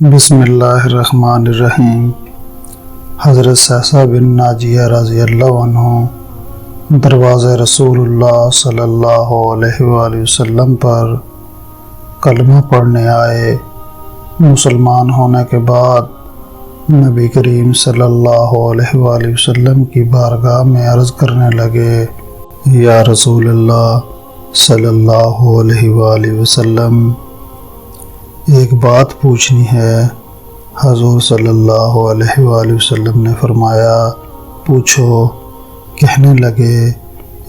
بسم اللہ الرحمن الرحیم۔ حضرت سہسہ بن ناجیہ رضی اللہ عنہ دروازے رسول اللہ صلی اللہ علیہ وآلہ وسلم پر کلمہ پڑھنے آئے۔ مسلمان ہونے کے بعد نبی کریم صلی اللہ علیہ وآلہ وسلم کی بارگاہ میں عرض کرنے لگے، یا رسول اللہ صلی اللہ علیہ وآلہ وسلم، ایک بات پوچھنی ہے۔ حضور صلی اللہ علیہ وآلہ وسلم نے فرمایا، پوچھو۔ کہنے لگے،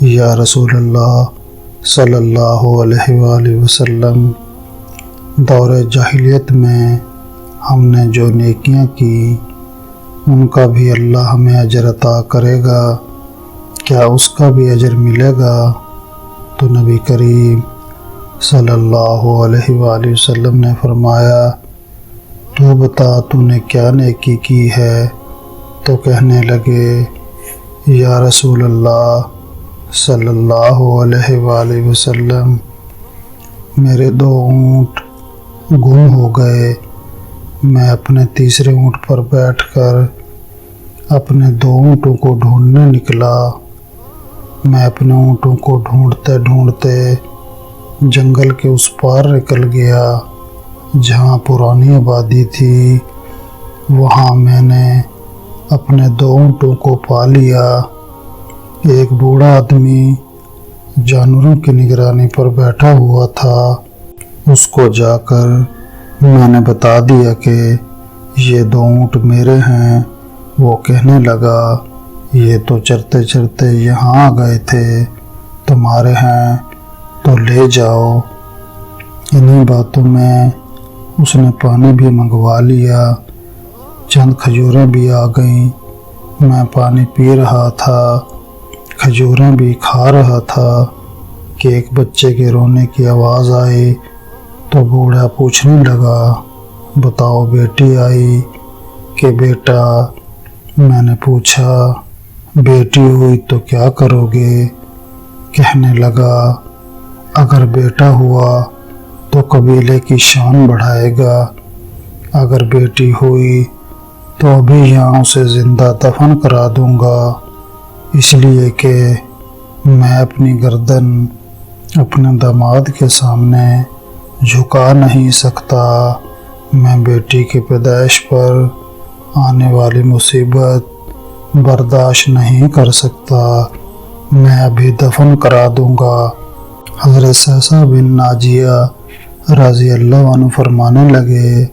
یا رسول اللہ صلی اللہ علیہ وآلہ وسلم، دور جاہلیت میں ہم نے جو نیکیاں کی ان کا بھی اللہ ہمیں اجر عطا کرے گا، کیا اس کا بھی اجر ملے گا؟ تو نبی کریم صلی اللہ علیہ وآلہ وسلم نے فرمایا، تو بتا تو نے کیا نیکی کی ہے؟ تو کہنے لگے، یا رسول اللہ صلی اللہ علیہ وآلہ وسلم، میرے 2 اونٹ گم ہو گئے۔ میں اپنے تیسرے اونٹ پر بیٹھ کر اپنے 2 اونٹوں کو ڈھونڈنے نکلا۔ میں اپنے اونٹوں کو ڈھونڈتے ڈھونڈتے جنگل کے اس پار نکل گیا جہاں پرانی آبادی تھی۔ وہاں میں نے اپنے 2 اونٹوں کو پا لیا۔ ایک بوڑھا آدمی جانوروں کی نگرانی پر بیٹھا ہوا تھا۔ اس کو جا کر میں نے بتا دیا کہ یہ 2 اونٹ میرے ہیں۔ وہ کہنے لگا، یہ تو چرتے چرتے یہاں آ گئے تھے، تمہارے ہیں تو لے جاؤ۔ انہی باتوں میں اس نے پانی بھی منگوا لیا۔ چند کھجوریں بھی آ گئیں۔ میں پانی پی رہا تھا، کھجوریں بھی کھا رہا تھا کہ ایک بچے کے رونے کی آواز آئی۔ تو بوڑھا پوچھنے لگا، بتاؤ بیٹی آئی کہ بیٹا؟ میں نے پوچھا، بیٹی ہوئی تو کیا کرو گے؟ کہنے لگا، اگر بیٹا ہوا تو قبیلے کی شان بڑھائے گا، اگر بیٹی ہوئی تو ابھی یہاں اسے زندہ دفن کرا دوں گا، اس لیے کہ میں اپنی گردن اپنے داماد کے سامنے جھکا نہیں سکتا۔ میں بیٹی کی پیدائش پر آنے والی مصیبت برداشت نہیں کر سکتا، میں ابھی دفن کرا دوں گا۔ حضرت سہسہ بن ناجیہ رضی اللہ عنہ فرمانے لگے،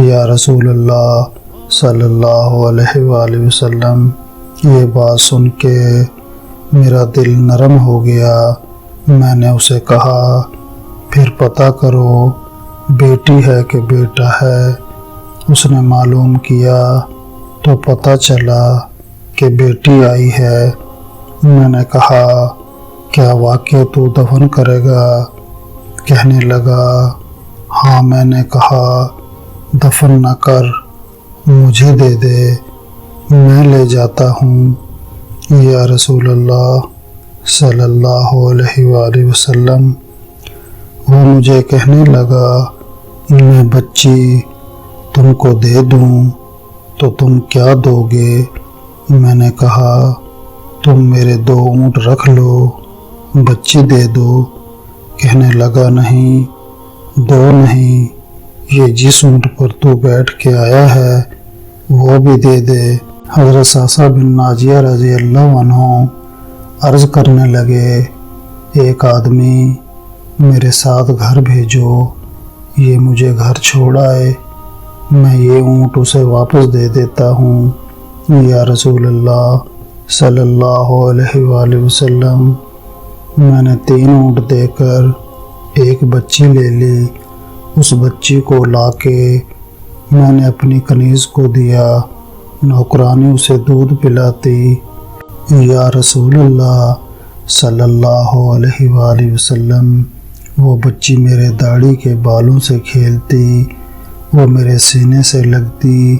یا رسول اللہ صلی اللہ علیہ وآلہ وسلم، یہ بات سن کے میرا دل نرم ہو گیا۔ میں نے اسے کہا، پھر پتہ کرو بیٹی ہے کہ بیٹا ہے۔ اس نے معلوم کیا تو پتہ چلا کہ بیٹی آئی ہے۔ میں نے کہا، کیا واقعہ تو دفن کرے گا؟ کہنے لگا، ہاں۔ میں نے کہا، دفن نہ کر، مجھے دے دے، میں لے جاتا ہوں۔ یا رسول اللہ صلی اللہ علیہ وآلہ وسلم، وہ مجھے کہنے لگا، میں بچی تم کو دے دوں تو تم کیا دو گے؟ میں نے کہا، تم میرے 2 اونٹ رکھ لو، بچی دے دو۔ کہنے لگا، نہیں، 2 نہیں، یہ جس اونٹ پر تو بیٹھ کے آیا ہے وہ بھی دے دے۔ حضرت سہسہ بن ناجیہ رضی اللہ عنہ عرض کرنے لگے، ایک آدمی میرے ساتھ گھر بھیجو، یہ مجھے گھر چھوڑ آئے، میں یہ اونٹ اسے واپس دے دیتا ہوں۔ یا رسول اللہ صلی اللہ علیہ وآلہ وسلم، میں نے 3 اونٹ دے کر ایک بچی لے لی۔ اس بچی کو لا کے میں نے اپنی کنیز کو دیا، نوکرانی اسے دودھ پلاتی۔ یا رسول اللہ صلی اللہ علیہ وآلہ وسلم، وہ بچی میرے داڑھی کے بالوں سے کھیلتی، وہ میرے سینے سے لگتی۔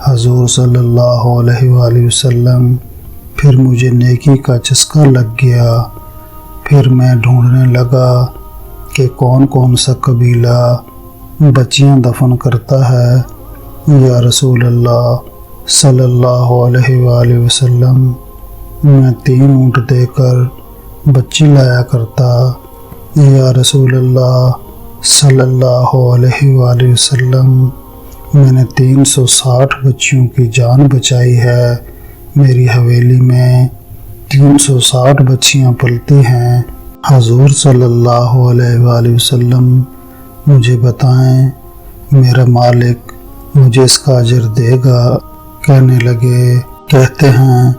حضور صلی اللہ علیہ وآلہ وسلم، پھر مجھے نیکی کا چسکا لگ گیا۔ پھر میں ڈھونڈنے لگا کہ کون کون سا قبیلہ بچیاں دفن کرتا ہے یا رسول اللہ صلی اللہ علیہ وآلہ وسلم، میں 3 اونٹ دے کر بچی لایا کرتا۔ یا رسول اللہ صلی اللہ علیہ وآلہ وسلم، میں نے 360 بچیوں کی جان بچائی ہے۔ میری حویلی میں 360 بچیاں پلتی ہیں۔ حضور صلی اللہ علیہ وآلہ وسلم مجھے بتائیں، میرا مالک مجھے اس کا اجر دے گا؟ کہنے لگے، کہتے ہیں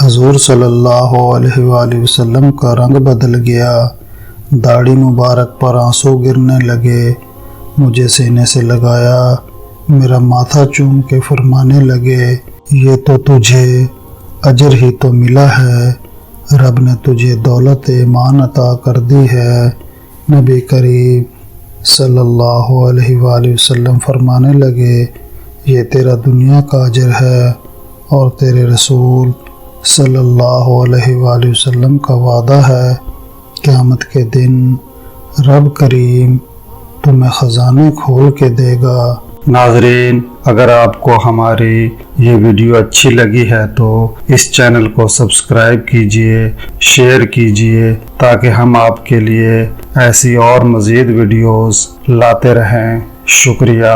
حضور صلی اللہ علیہ وآلہ وسلم کا رنگ بدل گیا، داڑھی مبارک پر آنسو گرنے لگے، مجھے سینے سے لگایا، میرا ماتھا چوم کے فرمانے لگے، یہ تو تجھے اجر ہی تو ملا ہے، رب نے تجھے دولت ایمان عطا کر دی ہے۔ نبی کریم صلی اللہ علیہ وآلہ وسلم فرمانے لگے، یہ تیرا دنیا کا اجر ہے، اور تیرے رسول صلی اللہ علیہ وآلہ وسلم کا وعدہ ہے، قیامت کے دن رب کریم تمہیں خزانے کھول کے دے گا۔ ناظرین، اگر آپ کو ہماری یہ ویڈیو اچھی لگی ہے تو اس چینل کو سبسکرائب کیجئے، شیئر کیجئے، تاکہ ہم آپ کے لیے ایسی اور مزید ویڈیوز لاتے رہیں۔ شکریہ۔